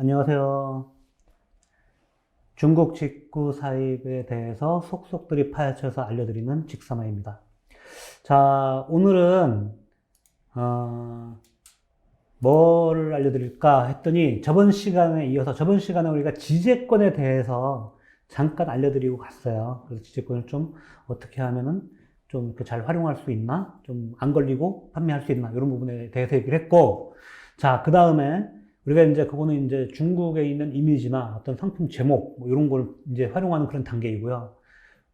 안녕하세요. 중국 직구 사입에 대해서 속속들이 파헤쳐서 알려드리는 직사마입니다. 자, 오늘은 뭐를 알려드릴까 했더니 저번 시간에 이어서 저번 시간에 우리가 지재권에 대해서 잠깐 알려드리고 갔어요. 그래서 지재권을 좀 어떻게 하면은 좀 잘 활용할 수 있나? 좀 안 걸리고 판매할 수 있나? 이런 부분에 대해서 얘기를 했고, 자, 그 다음에 우리가 이제 그거는 이제 중국에 있는 이미지나 어떤 상품 제목, 뭐 이런 걸 이제 활용하는 그런 단계이고요.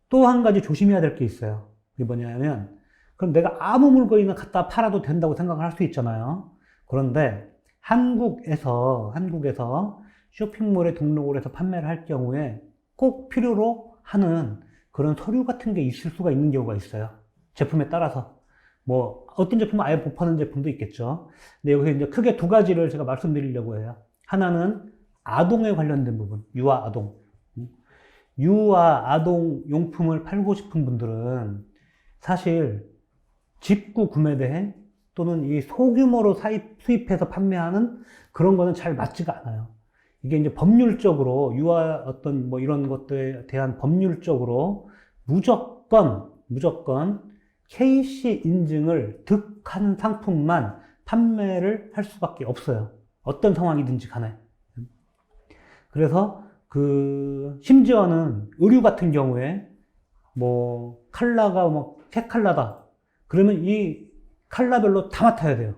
또 한 가지 조심해야 될 게 있어요. 그게 뭐냐면, 그럼 내가 아무 물건이나 갖다 팔아도 된다고 생각을 할 수 있잖아요. 그런데 한국에서 쇼핑몰에 등록을 해서 판매를 할 경우에 꼭 필요로 하는 그런 서류 같은 게 있을 수가 있는 경우가 있어요. 제품에 따라서. 뭐, 어떤 제품은 아예 못 파는 제품도 있겠죠. 근데 여기서 이제 크게 두 가지를 제가 말씀드리려고 해요. 하나는 아동에 관련된 부분, 유아 아동. 유아 아동 용품을 팔고 싶은 분들은 사실 직구 구매 대행 또는 이 소규모로 수입해서 판매하는 그런 거는 잘 맞지가 않아요. 이게 이제 법률적으로 유아 어떤 뭐 이런 것들에 대한 법률적으로 무조건 KC 인증을 득한 상품만 판매를 할 수밖에 없어요. 어떤 상황이든지 간에. 그래서 심지어는 의류 같은 경우에 뭐 컬러가 뭐 세 컬러다. 그러면 이 컬러별로 다 맡아야 돼요.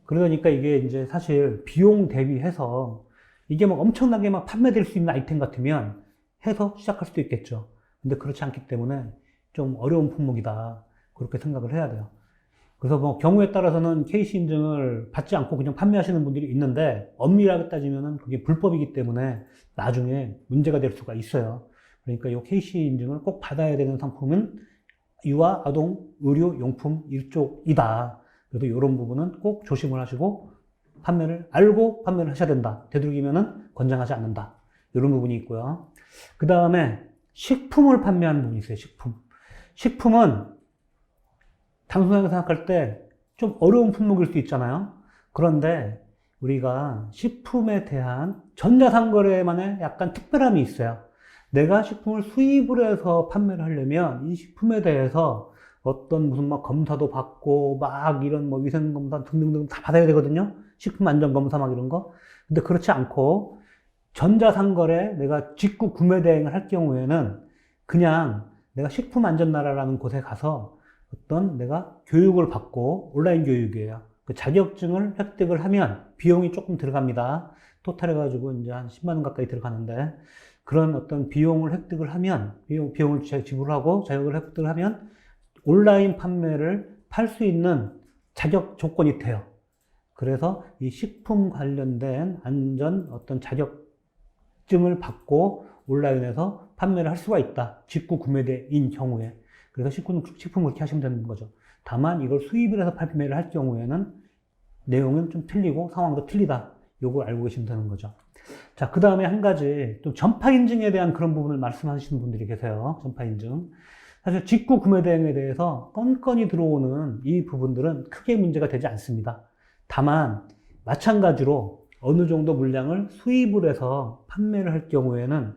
그러니까 이게 이제 사실 비용 대비해서 이게 막 엄청나게 막 판매될 수 있는 아이템 같으면 해서 시작할 수도 있겠죠. 근데 그렇지 않기 때문에 좀 어려운 품목이다. 그렇게 생각을 해야 돼요. 그래서 뭐 경우에 따라서는 KC 인증을 받지 않고 그냥 판매하시는 분들이 있는데 엄밀하게 따지면은 그게 불법이기 때문에 나중에 문제가 될 수가 있어요. 그러니까 이 KC 인증을 꼭 받아야 되는 상품은 유아 아동 의료 용품 일종이다. 그래서 이런 부분은 꼭 조심을 하시고 알고 판매를 하셔야 된다. 되도록이면은 권장하지 않는다. 이런 부분이 있고요. 그 다음에 식품을 판매하는 부분이 있어요. 식품은 단순하게 생각할 때 좀 어려운 품목일 수 있잖아요. 그런데 우리가 식품에 대한 전자상거래만의 약간 특별함이 있어요. 내가 식품을 수입을 해서 판매를 하려면 이 식품에 대해서 어떤 무슨 막 검사도 받고 막 이런 뭐 위생검사 등등등 다 받아야 되거든요. 식품 안전검사 막 이런 거. 근데 그렇지 않고 전자상거래 내가 직구 구매 대행을 할 경우에는 그냥 내가 식품안전나라라는 곳에 가서 어떤 내가 교육을 받고 온라인 교육이에요. 그 자격증을 획득을 하면 비용이 조금 들어갑니다. 토탈 해가지고 이제 한 10만 원 가까이 들어가는데 그런 어떤 비용을 획득을 하면 비용을 지불하고 자격을 획득을 하면 온라인 판매를 팔 수 있는 자격 조건이 돼요. 그래서 이 식품 관련된 안전 어떤 자격증을 받고 온라인에서 판매를 할 수가 있다. 직구 구매대인 경우에. 그래서 식품 그렇게 하시면 되는 거죠. 다만 이걸 수입을 해서 판매를 할 경우에는 내용은 좀 틀리고 상황도 틀리다. 요걸 알고 계시면 되는 거죠. 자, 그 다음에 한 가지 또 전파 인증에 대한 그런 부분을 말씀하시는 분들이 계세요. 전파 인증. 사실 직구 구매 대행에 대해서 건건이 들어오는 이 부분들은 크게 문제가 되지 않습니다. 다만 마찬가지로 어느 정도 물량을 수입을 해서 판매를 할 경우에는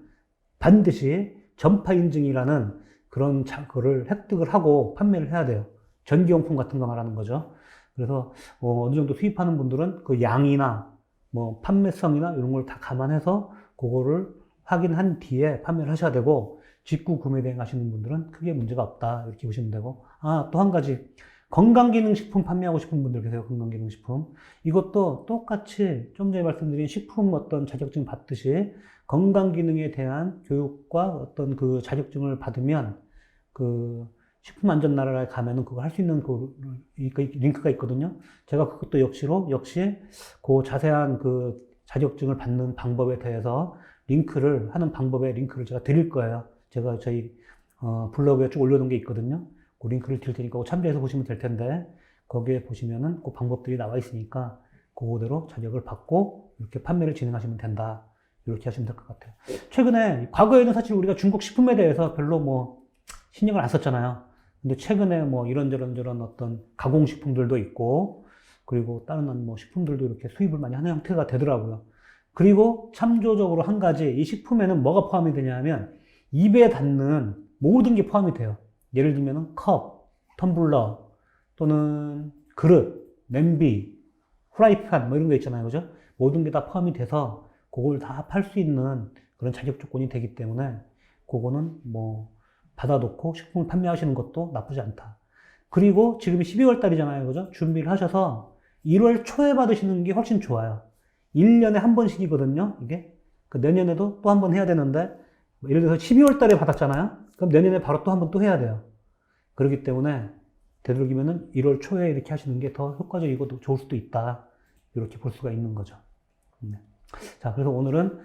반드시 전파 인증이라는 그런 거를 획득을 하고 판매를 해야 돼요. 전기용품 같은 거 말하는 거죠. 그래서 어느 정도 수입하는 분들은 그 양이나 뭐 판매성이나 이런 걸 다 감안해서 그거를 확인한 뒤에 판매를 하셔야 되고 직구 구매 대행 하시는 분들은 크게 문제가 없다 이렇게 보시면 되고 또 한 가지 건강기능식품 판매하고 싶은 분들 계세요. 건강기능식품 이것도 똑같이 좀 전에 말씀드린 식품 어떤 자격증 받듯이 건강기능에 대한 교육과 어떤 그 자격증을 받으면 그 식품안전나라에 가면은 그거 할 수 있는 그 링크가 있거든요. 제가 그것도 역시 그 자세한 그 자격증을 받는 방법에 대해서 하는 방법의 링크를 제가 드릴 거예요. 제가 저희 블로그에 쭉 올려놓은 게 있거든요. 그 링크를 드릴 테니까 그거 참조해서 보시면 될 텐데 거기에 보시면은 그 방법들이 나와 있으니까 그거대로 자격을 받고 이렇게 판매를 진행하시면 된다. 이렇게 하시면 될 것 같아요. 과거에는 사실 우리가 중국 식품에 대해서 별로 뭐 신경을 안 썼잖아요. 근데 최근에 뭐 이런저런 어떤 가공식품들도 있고, 그리고 다른 뭐 식품들도 이렇게 수입을 많이 하는 형태가 되더라고요. 그리고 참조적으로 한 가지, 이 식품에는 뭐가 포함이 되냐면 입에 닿는 모든 게 포함이 돼요. 예를 들면 컵, 텀블러 또는 그릇, 냄비, 프라이팬 뭐 이런 거 있잖아요. 그죠? 모든 게 다 포함이 돼서 그걸 다 팔 수 있는 그런 자격 조건이 되기 때문에 그거는 뭐 받아놓고 식품을 판매하시는 것도 나쁘지 않다. 그리고 지금이 12월 달이잖아요. 그죠? 준비를 하셔서 1월 초에 받으시는 게 훨씬 좋아요. 1년에 한 번씩이거든요. 이게. 그 내년에도 또 한 번 해야 되는데 예를 들어서 12월 달에 받았잖아요. 그럼 내년에 바로 또 한 번 또 해야 돼요. 그렇기 때문에 되도록이면은 1월 초에 이렇게 하시는 게 더 효과적이고 좋을 수도 있다. 이렇게 볼 수가 있는 거죠. 네. 자, 그래서 오늘은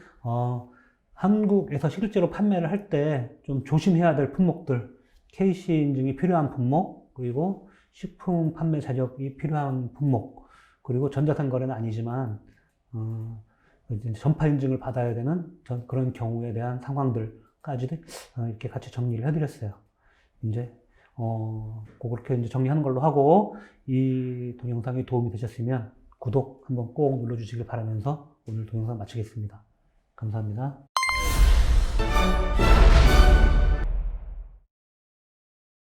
한국에서 실제로 판매를 할 때 좀 조심해야 될 품목들, KC 인증이 필요한 품목, 그리고 식품 판매 자격이 필요한 품목, 그리고 전자상 거래는 아니지만 전파 인증을 받아야 되는 그런 경우에 대한 상황들까지 이렇게 같이 정리를 해드렸어요. 이제 그렇게 이제 정리하는 걸로 하고 이 동영상이 도움이 되셨으면 구독 한번 꼭 눌러주시길 바라면서 오늘 동영상 마치겠습니다. 감사합니다.